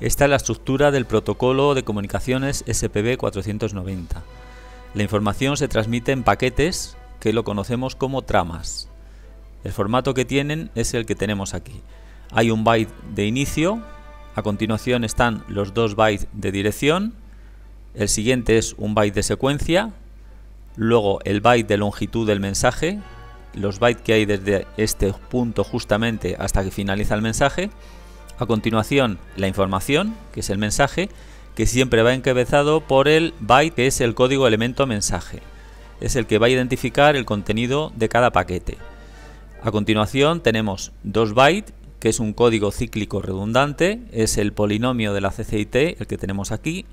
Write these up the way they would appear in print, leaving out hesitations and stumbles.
Esta es la estructura del protocolo de comunicaciones SPB 490. La información se transmite en paquetes que lo conocemos como tramas. El formato que tienen es el que tenemos aquí. Hay un byte de inicio, a continuación están los 2 bytes de dirección, el siguiente es un byte de secuencia, luego el byte de longitud del mensaje, los bytes que hay desde este punto justamente hasta que finaliza el mensaje. A continuación, la información, que es el mensaje, que siempre va encabezado por el byte, que es el código elemento mensaje. Es el que va a identificar el contenido de cada paquete. A continuación tenemos 2 bytes, que es un código cíclico redundante, es el polinomio de la CCIT, el que tenemos aquí.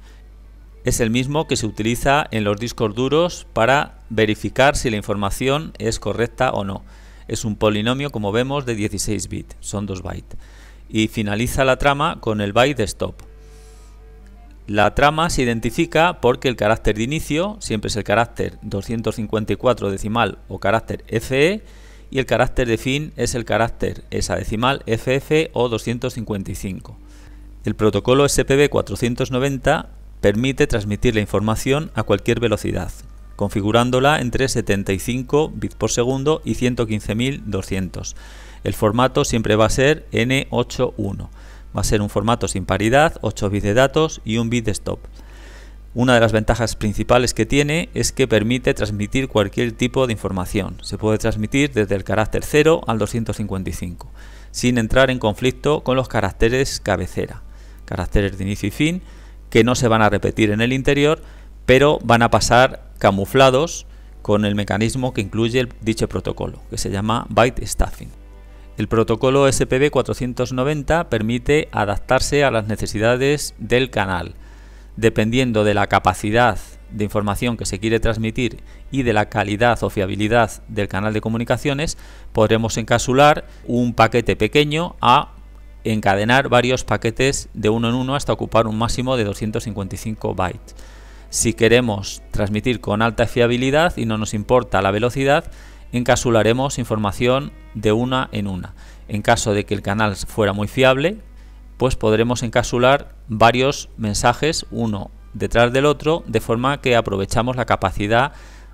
Es el mismo que se utiliza en los discos duros para verificar si la información es correcta o no. Es un polinomio, como vemos, de 16 bits, son 2 bytes. Y finaliza la trama con el byte de stop. La trama se identifica porque el carácter de inicio siempre es el carácter 254 decimal o carácter FE, y el carácter de fin es el carácter hexadecimal FF o 255. El protocolo SPB 490 permite transmitir la información a cualquier velocidad, configurándola entre 75 bits por segundo y 115.200. El formato siempre va a ser N81. Va a ser un formato sin paridad, 8 bits de datos y 1 bit de stop. Una de las ventajas principales que tiene es que permite transmitir cualquier tipo de información. Se puede transmitir desde el carácter 0 al 255, sin entrar en conflicto con los caracteres cabecera, caracteres de inicio y fin, que no se van a repetir en el interior, pero van a pasar camuflados con el mecanismo que incluye dicho protocolo, que se llama byte stuffing. El protocolo SPB 490 permite adaptarse a las necesidades del canal. Dependiendo de la capacidad de información que se quiere transmitir y de la calidad o fiabilidad del canal de comunicaciones, podremos encapsular un paquete pequeño a encadenar varios paquetes de uno en uno hasta ocupar un máximo de 255 bytes. Si queremos transmitir con alta fiabilidad y no nos importa la velocidad, encapsularemos información de una en una. En caso de que el canal fuera muy fiable, pues podremos encapsular varios mensajes uno detrás del otro, de forma que aprovechamos la capacidad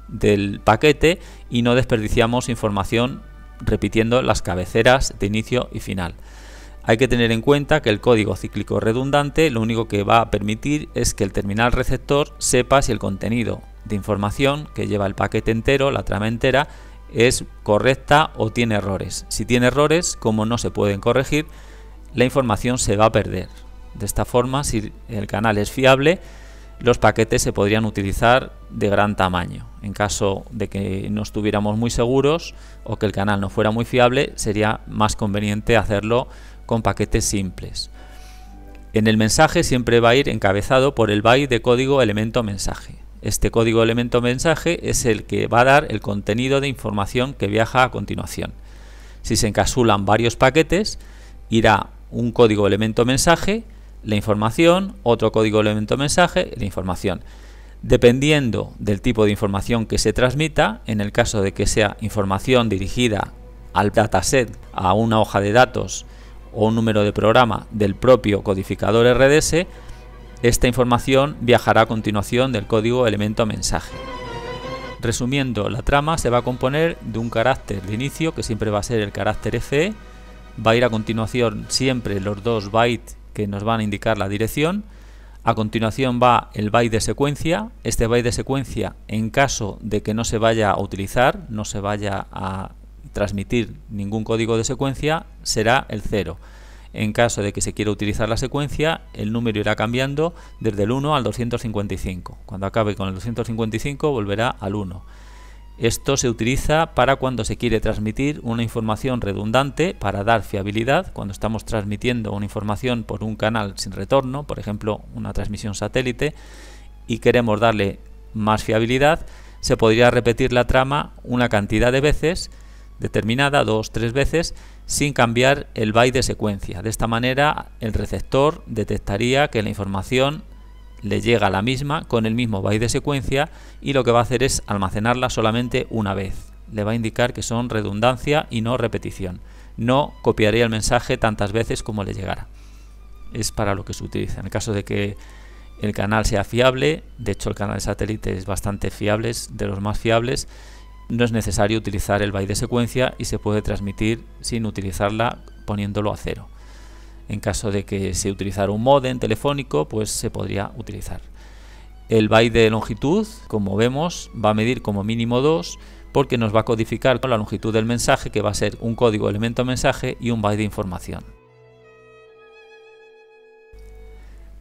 del paquete y no desperdiciamos información repitiendo las cabeceras de inicio y final. Hay que tener en cuenta que el código cíclico redundante lo único que va a permitir es que el terminal receptor sepa si el contenido de información que lleva el paquete entero, la trama entera, es correcta o tiene errores. Si tiene errores, como no se pueden corregir, la información se va a perder. De esta forma, si el canal es fiable, los paquetes se podrían utilizar de gran tamaño. En caso de que no estuviéramos muy seguros o que el canal no fuera muy fiable, sería más conveniente hacerlo con paquetes simples. En el mensaje siempre va a ir encabezado por el byte de código elemento mensaje. Este código elemento mensaje es el que va a dar el contenido de información que viaja a continuación. Si se encapsulan varios paquetes, irá un código elemento mensaje, la información, otro código elemento mensaje, la información. Dependiendo del tipo de información que se transmita, en el caso de que sea información dirigida al dataset, a una hoja de datos o un número de programa del propio codificador RDS, esta información viajará a continuación del código elemento mensaje. Resumiendo, la trama se va a componer de un carácter de inicio, que siempre va a ser el carácter FE, va a ir a continuación siempre los 2 bytes que nos van a indicar la dirección. A continuación va el byte de secuencia. Este byte de secuencia, en caso de que no se vaya a utilizar, no se vaya a transmitir ningún código de secuencia, será el 0. En caso de que se quiera utilizar la secuencia, el número irá cambiando desde el 1 al 255. Cuando acabe con el 255 volverá al 1. Esto se utiliza para cuando se quiere transmitir una información redundante para dar fiabilidad. Cuando estamos transmitiendo una información por un canal sin retorno, por ejemplo una transmisión satélite, y queremos darle más fiabilidad, se podría repetir la trama una cantidad de veces determinada, 2 o 3 veces, sin cambiar el byte de secuencia. De esta manera el receptor detectaría que la información le llega a la misma con el mismo byte de secuencia, y lo que va a hacer es almacenarla solamente una vez. Le va a indicar que son redundancia y no repetición. No copiaría el mensaje tantas veces como le llegara. es para lo que se utiliza. En el caso de que el canal sea fiable, de hecho el canal de satélite es bastante fiable, es de los más fiables, no es necesario utilizar el byte de secuencia y se puede transmitir sin utilizarla poniéndolo a 0. En caso de que se utilizara un módem telefónico, pues se podría utilizar. El byte de longitud, como vemos, va a medir como mínimo 2 porque nos va a codificar con la longitud del mensaje, que va a ser un código elemento mensaje y un byte de información.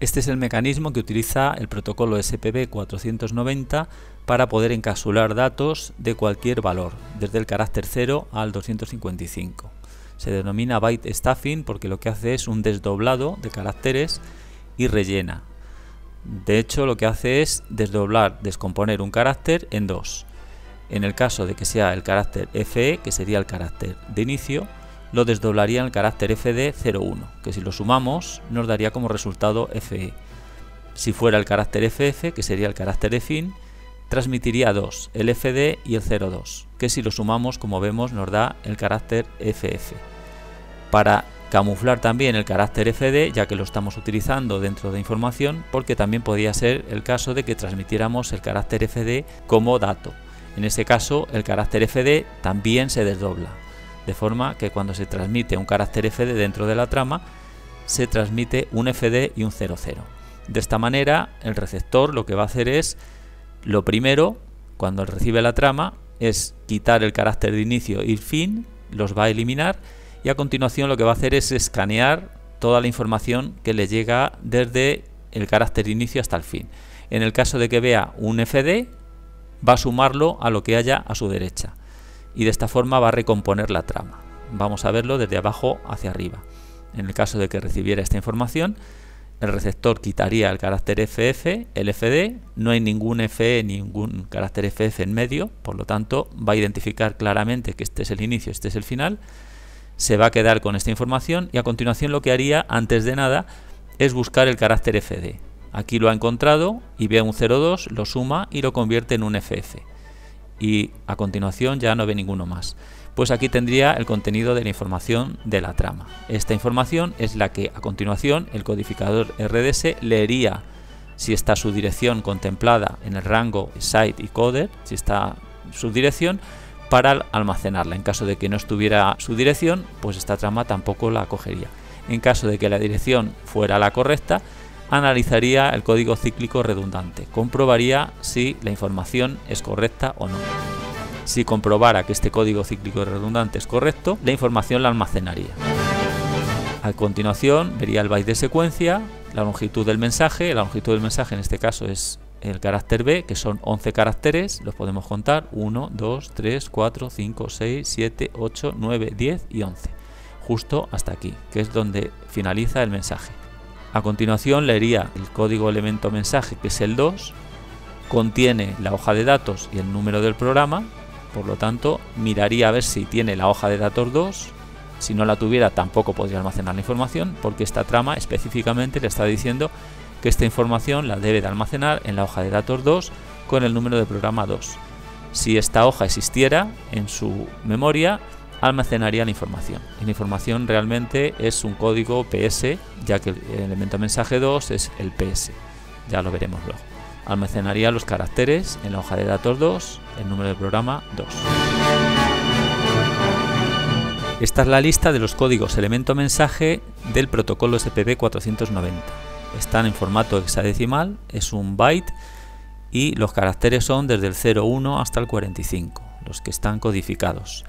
Este es el mecanismo que utiliza el protocolo SPB 490 para poder encapsular datos de cualquier valor, desde el carácter 0 al 255. Se denomina byte stuffing porque lo que hace es un desdoblado de caracteres y rellena. De hecho, lo que hace es descomponer un carácter en dos. En el caso de que sea el carácter FE, que sería el carácter de inicio, lo desdoblaría en el carácter FD01, que si lo sumamos nos daría como resultado FE. Si fuera el carácter FF, que sería el carácter de fin, transmitiría 2, el FD y el 02, que si lo sumamos, como vemos, nos da el carácter FF. Para camuflar también el carácter FD, ya que lo estamos utilizando dentro de información, porque también podría ser el caso de que transmitiéramos el carácter FD como dato. En ese caso, el carácter FD también se desdobla, de forma que cuando se transmite un carácter FD dentro de la trama, se transmite un FD y un 00. De esta manera, el receptor lo que va a hacer es, lo primero, cuando recibe la trama, es quitar el carácter de inicio y fin, los va a eliminar, y a continuación lo que va a hacer es escanear toda la información que le llega desde el carácter de inicio hasta el fin. En el caso de que vea un FD, va a sumarlo a lo que haya a su derecha, y de esta forma va a recomponer la trama. Vamos a verlo desde abajo hacia arriba. En el caso de que recibiera esta información, el receptor quitaría el carácter FF, el FD, no hay ningún FE, ningún carácter FF en medio, por lo tanto va a identificar claramente que este es el inicio, este es el final, se va a quedar con esta información y a continuación lo que haría antes de nada es buscar el carácter FD. Aquí lo ha encontrado y ve un 02, lo suma y lo convierte en un FF. Y a continuación ya no ve ninguno más. Pues aquí tendría el contenido de la información de la trama. Esta información es la que a continuación el codificador RDS leería si está su dirección contemplada en el rango site y coder, si está su dirección, para almacenarla. En caso de que no estuviera su dirección, pues esta trama tampoco la cogería. En caso de que la dirección fuera la correcta, analizaría el código cíclico redundante, comprobaría si la información es correcta o no. Si comprobara que este código cíclico redundante es correcto, la información la almacenaría. A continuación vería el byte de secuencia, la longitud del mensaje. La longitud del mensaje en este caso es el carácter B, que son 11 caracteres, los podemos contar, 1, 2, 3, 4, 5, 6, 7, 8, 9, 10 y 11, justo hasta aquí, que es donde finaliza el mensaje. A continuación leería el código elemento mensaje, que es el 2, contiene la hoja de datos y el número del programa, por lo tanto miraría a ver si tiene la hoja de datos 2, si no la tuviera tampoco podría almacenar la información, porque esta trama específicamente le está diciendo que esta información la debe de almacenar en la hoja de datos 2 con el número de programa 2. Si esta hoja existiera en su memoria, almacenaría la información. Y la información realmente es un código PS, ya que el elemento mensaje 2 es el PS. Ya lo veremos luego. Almacenaría los caracteres en la hoja de datos 2, el número de programa 2. Esta es la lista de los códigos elemento mensaje del protocolo SPB 490. Están en formato hexadecimal, es un byte, y los caracteres son desde el 01 hasta el 45, los que están codificados.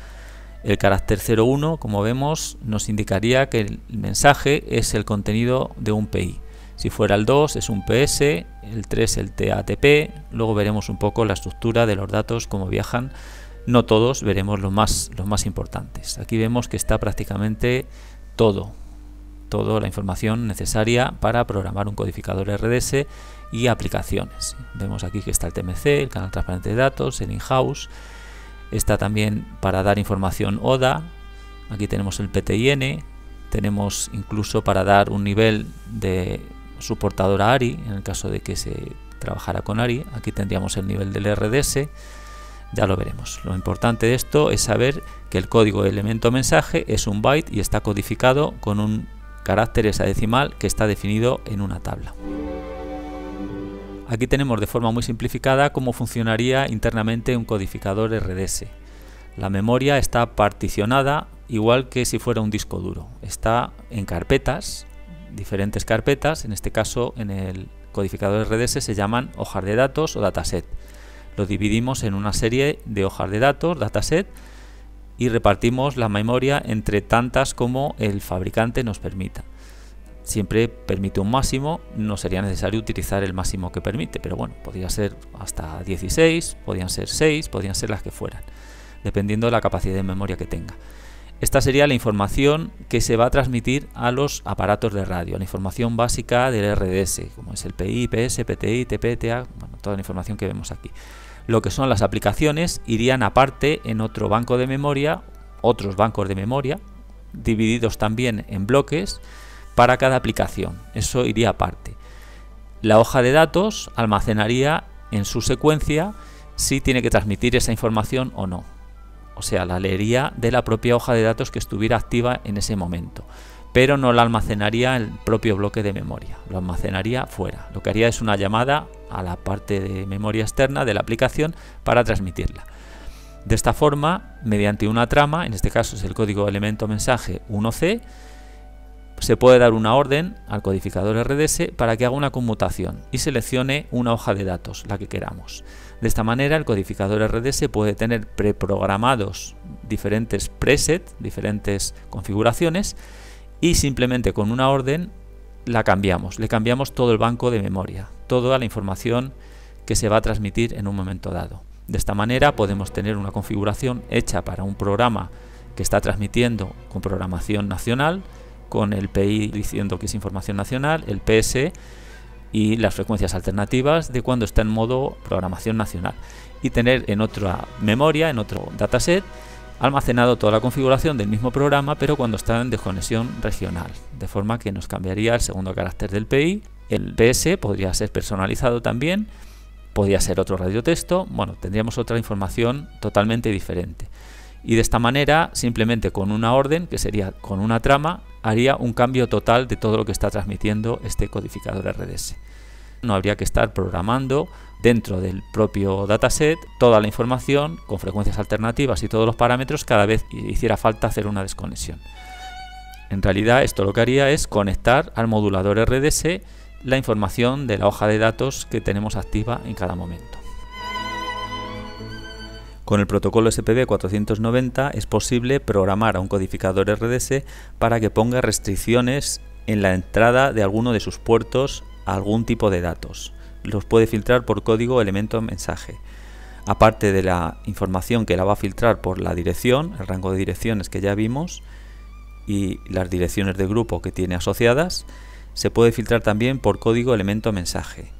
El carácter 01, como vemos, nos indicaría que el mensaje es el contenido de un PI. Si fuera el 2 es un PS, el 3 el TATP, luego veremos un poco la estructura de los datos, cómo viajan. No todos, veremos los más importantes. Aquí vemos que está prácticamente toda la información necesaria para programar un codificador RDS y aplicaciones. Vemos aquí que está el TMC, el canal transparente de datos, el in-house. Está también para dar información ODA. Aquí tenemos el PTIN. Tenemos incluso para dar un nivel de soportadora ARI, en el caso de que se trabajara con ARI. Aquí tendríamos el nivel del RDS. Ya lo veremos. Lo importante de esto es saber que el código de elemento mensaje es un byte y está codificado con un carácter hexadecimal que está definido en una tabla. Aquí tenemos de forma muy simplificada cómo funcionaría internamente un codificador RDS. La memoria está particionada igual que si fuera un disco duro. Está en carpetas, diferentes carpetas, en este caso en el codificador RDS se llaman hojas de datos o dataset. Lo dividimos en una serie de hojas de datos, dataset, y repartimos la memoria entre tantas como el fabricante nos permita. Siempre permite un máximo, no sería necesario utilizar el máximo que permite, pero bueno, podría ser hasta 16, podían ser 6, podían ser las que fueran, dependiendo de la capacidad de memoria que tenga. Esta sería la información que se va a transmitir a los aparatos de radio, la información básica del RDS, como es el PI, PS, PTI, TP, TA, bueno, toda la información que vemos aquí. Lo que son las aplicaciones irían aparte en otro banco de memoria, otros bancos de memoria, divididos también en bloques para cada aplicación. Eso iría aparte. La hoja de datos almacenaría en su secuencia si tiene que transmitir esa información o no. O sea, la leería de la propia hoja de datos que estuviera activa en ese momento, pero no la almacenaría en el propio bloque de memoria, lo almacenaría fuera. Lo que haría es una llamada a la parte de memoria externa de la aplicación para transmitirla. De esta forma, mediante una trama, en este caso es el código elemento mensaje 1C, se puede dar una orden al codificador RDS para que haga una conmutación y seleccione una hoja de datos, la que queramos. De esta manera el codificador RDS puede tener preprogramados diferentes presets, diferentes configuraciones, y simplemente con una orden la cambiamos, le cambiamos todo el banco de memoria, toda la información que se va a transmitir en un momento dado. De esta manera podemos tener una configuración hecha para un programa que está transmitiendo con programación nacional, con el PI diciendo que es información nacional, el PS y las frecuencias alternativas de cuando está en modo programación nacional, y tener en otra memoria, en otro dataset, almacenado toda la configuración del mismo programa, pero cuando está en desconexión regional, de forma que nos cambiaría el segundo carácter del PI. El PS podría ser personalizado también, podría ser otro radiotexto, bueno, tendríamos otra información totalmente diferente. Y de esta manera, simplemente con una orden, que sería con una trama, haría un cambio total de todo lo que está transmitiendo este codificador RDS. No habría que estar programando dentro del propio dataset toda la información con frecuencias alternativas y todos los parámetros cada vez que hiciera falta hacer una desconexión. En realidad esto lo que haría es conectar al modulador RDS la información de la hoja de datos que tenemos activa en cada momento. Con el protocolo SPB 490 es posible programar a un codificador RDS para que ponga restricciones en la entrada de alguno de sus puertos a algún tipo de datos. Los puede filtrar por código elemento mensaje. Aparte de la información que la va a filtrar por la dirección, el rango de direcciones que ya vimos y las direcciones de grupo que tiene asociadas, se puede filtrar también por código elemento mensaje.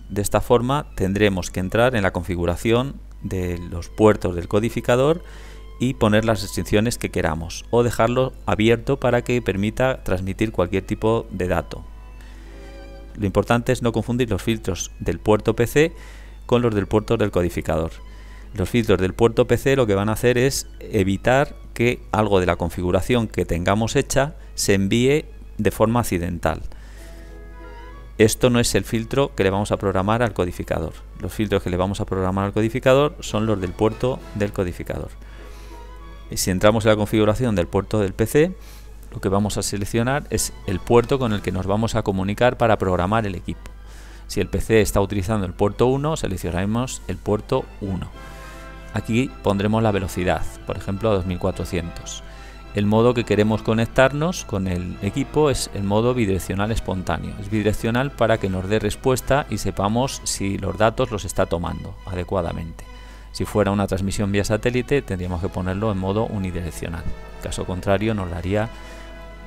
De esta forma tendremos que entrar en la configuración de los puertos del codificador y poner las restricciones que queramos, o dejarlo abierto para que permita transmitir cualquier tipo de dato. Lo importante es no confundir los filtros del puerto PC con los del puerto del codificador. Los filtros del puerto PC lo que van a hacer es evitar que algo de la configuración que tengamos hecha se envíe de forma accidental. Esto no es el filtro que le vamos a programar al codificador. Los filtros que le vamos a programar al codificador son los del puerto del codificador. Y si entramos en la configuración del puerto del PC, lo que vamos a seleccionar es el puerto con el que nos vamos a comunicar para programar el equipo. Si el PC está utilizando el puerto 1, seleccionaremos el puerto 1. Aquí pondremos la velocidad, por ejemplo a 2400. El modo que queremos conectarnos con el equipo es el modo bidireccional espontáneo. Es bidireccional para que nos dé respuesta y sepamos si los datos los está tomando adecuadamente. Si fuera una transmisión vía satélite, tendríamos que ponerlo en modo unidireccional. En caso contrario, nos daría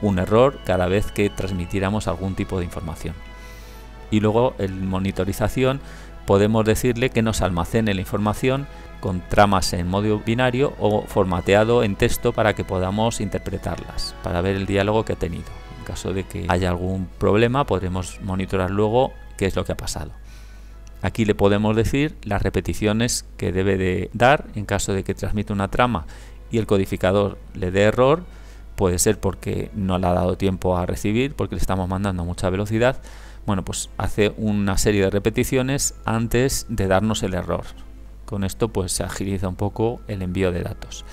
un error cada vez que transmitiéramos algún tipo de información. Y luego en monitorización podemos decirle que nos almacene la información con tramas en modo binario o formateado en texto para que podamos interpretarlas, para ver el diálogo que ha tenido. En caso de que haya algún problema, podremos monitorar luego qué es lo que ha pasado. Aquí le podemos decir las repeticiones que debe de dar en caso de que transmita una trama y el codificador le dé error, puede ser porque no le ha dado tiempo a recibir, porque le estamos mandando a mucha velocidad. Bueno, pues hace una serie de repeticiones antes de darnos el error. Con esto pues se agiliza un poco el envío de datos.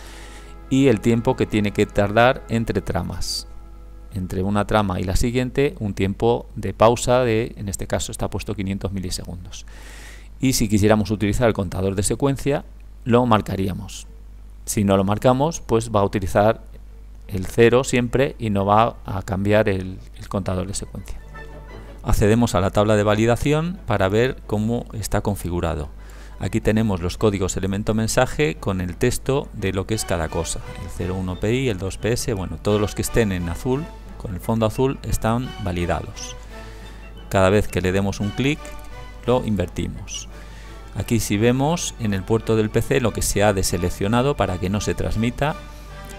Y el tiempo que tiene que tardar entre tramas. Entre una trama y la siguiente, un tiempo de pausa de, en este caso está puesto 500 milisegundos. Y si quisiéramos utilizar el contador de secuencia, lo marcaríamos. Si no lo marcamos, pues va a utilizar el 0 siempre y no va a cambiar el contador de secuencia. Accedemos a la tabla de validación para ver cómo está configurado. Aquí tenemos los códigos elemento mensaje con el texto de lo que es cada cosa. El 01PI, el 2PS, bueno, todos los que estén en azul, con el fondo azul, están validados. Cada vez que le demos un clic, lo invertimos. Aquí si vemos en el puerto del PC lo que se ha deseleccionado para que no se transmita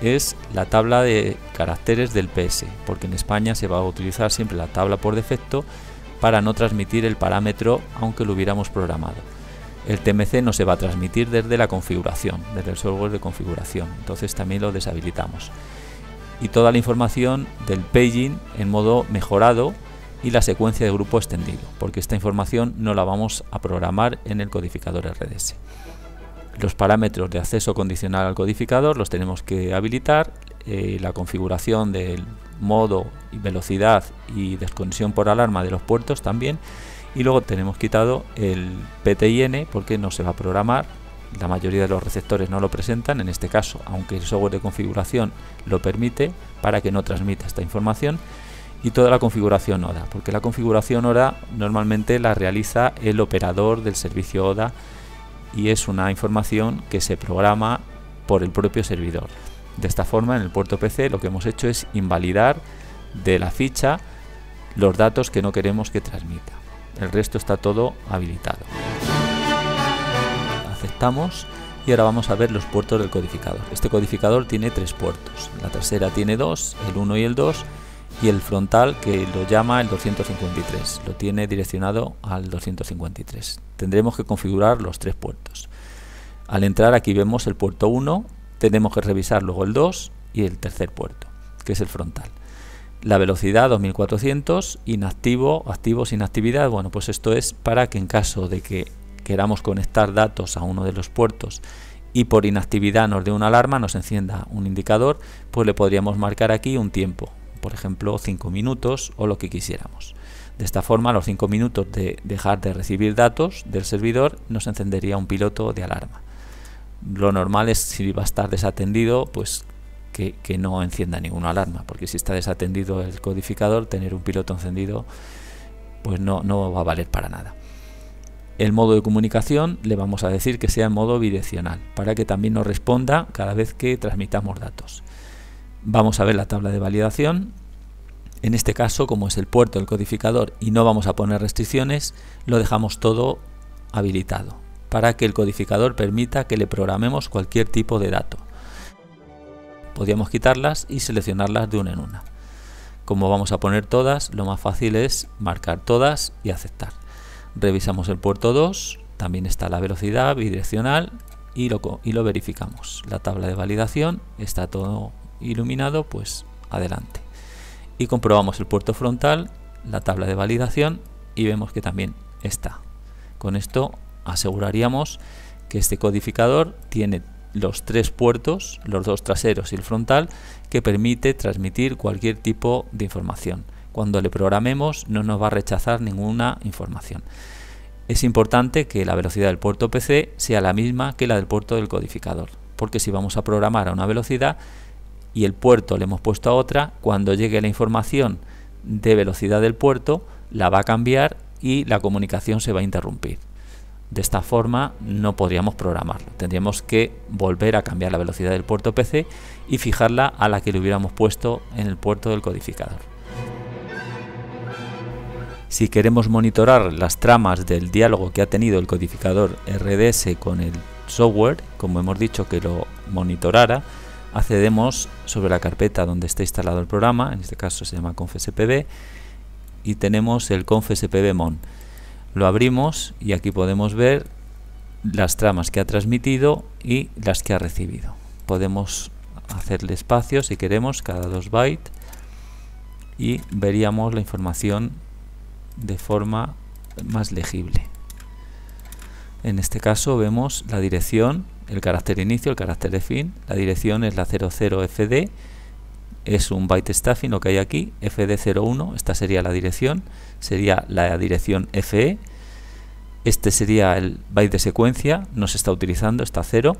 es la tabla de caracteres del PS, porque en España se va a utilizar siempre la tabla por defecto para no transmitir el parámetro aunque lo hubiéramos programado. El TMC no se va a transmitir desde la configuración, desde el software de configuración, entonces también lo deshabilitamos. Y toda la información del paging en modo mejorado y la secuencia de grupo extendido, porque esta información no la vamos a programar en el codificador RDS. Los parámetros de acceso condicional al codificador los tenemos que habilitar, la configuración del modo y velocidad y desconexión por alarma de los puertos también, y luego tenemos quitado el PTIN porque no se va a programar, la mayoría de los receptores no lo presentan, en este caso, aunque el software de configuración lo permite, para que no transmita esta información. Y toda la configuración ODA, porque la configuración ODA normalmente la realiza el operador del servicio ODA y es una información que se programa por el propio servidor. De esta forma, en el puerto PC lo que hemos hecho es invalidar de la ficha los datos que no queremos que transmita. El resto está todo habilitado. Aceptamos y ahora vamos a ver los puertos del codificador. Este codificador tiene 3 puertos, la trasera tiene 2, el 1 y el 2, y el frontal, que lo llama el 253, lo tiene direccionado al 253. Tendremos que configurar los 3 puertos. Al entrar aquí vemos el puerto 1, tenemos que revisar luego el 2 y el tercer puerto, que es el frontal. La velocidad 2400, inactivo, activo, sin actividad. Bueno, pues esto es para que en caso de que queramos conectar datos a uno de los puertos y por inactividad nos dé una alarma, nos encienda un indicador, pues le podríamos marcar aquí un tiempo, por ejemplo 5 minutos o lo que quisiéramos. De esta forma, a los 5 minutos de dejar de recibir datos del servidor, nos encendería un piloto de alarma. Lo normal es, si va a estar desatendido, pues que no encienda ninguna alarma, porque si está desatendido el codificador, tener un piloto encendido pues no va a valer para nada. El modo de comunicación le vamos a decir que sea en modo bidireccional, para que también nos responda cada vez que transmitamos datos. Vamos a ver la tabla de validación. En este caso, como es el puerto del codificador y no vamos a poner restricciones, lo dejamos todo habilitado, para que el codificador permita que le programemos cualquier tipo de dato. Podríamos quitarlas y seleccionarlas de una en una. Como vamos a poner todas, lo más fácil es marcar todas y aceptar. Revisamos el puerto 2, también está la velocidad bidireccional y lo verificamos. La tabla de validación está todo iluminado, pues adelante. Y comprobamos el puerto frontal, la tabla de validación y vemos que también está. Con esto aseguraríamos que este codificador tiene los 3 puertos, los 2 traseros y el frontal, que permite transmitir cualquier tipo de información. Cuando le programemos no nos va a rechazar ninguna información. Es importante que la velocidad del puerto PC sea la misma que la del puerto del codificador, porque si vamos a programar a una velocidad y el puerto le hemos puesto a otra, cuando llegue la información de velocidad del puerto la va a cambiar y la comunicación se va a interrumpir. De esta forma no podríamos programarlo, tendríamos que volver a cambiar la velocidad del puerto PC y fijarla a la que le hubiéramos puesto en el puerto del codificador. Si queremos monitorar las tramas del diálogo que ha tenido el codificador RDS con el software, como hemos dicho que lo monitorara, accedemos sobre la carpeta donde está instalado el programa, en este caso se llama confspb, y tenemos el confspb-mon. Lo abrimos y aquí podemos ver las tramas que ha transmitido y las que ha recibido. Podemos hacerle espacio si queremos cada 2 bytes y veríamos la información de forma más legible. En este caso vemos la dirección, el carácter inicio, el carácter de fin. La dirección es la 00FD, es un byte stuffing lo que hay aquí, FD01, esta sería la dirección, sería la dirección FE. Este sería el byte de secuencia, no se está utilizando, está 0.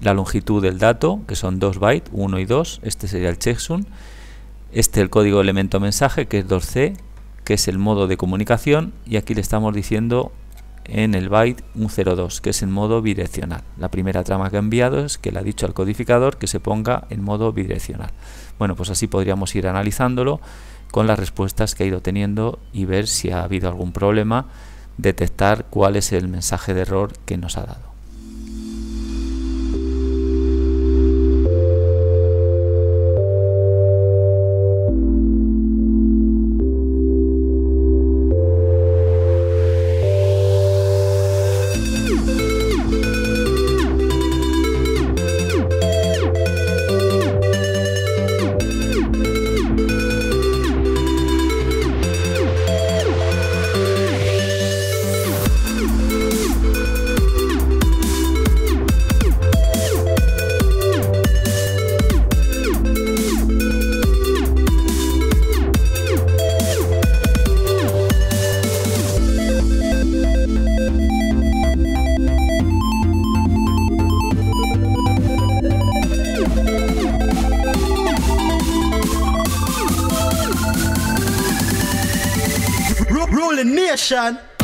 La longitud del dato, que son 2 bytes, 1 y 2, este sería el checksum. Este el código elemento mensaje, que es 2C, que es el modo de comunicación, y aquí le estamos diciendo en el byte un 02, que es en modo bidireccional. La primera trama que ha enviado es que le ha dicho al codificador que se ponga en modo bidireccional. Bueno, pues así podríamos ir analizándolo con las respuestas que ha ido teniendo y ver si ha habido algún problema, detectar cuál es el mensaje de error que nos ha dado. Rolling Nation.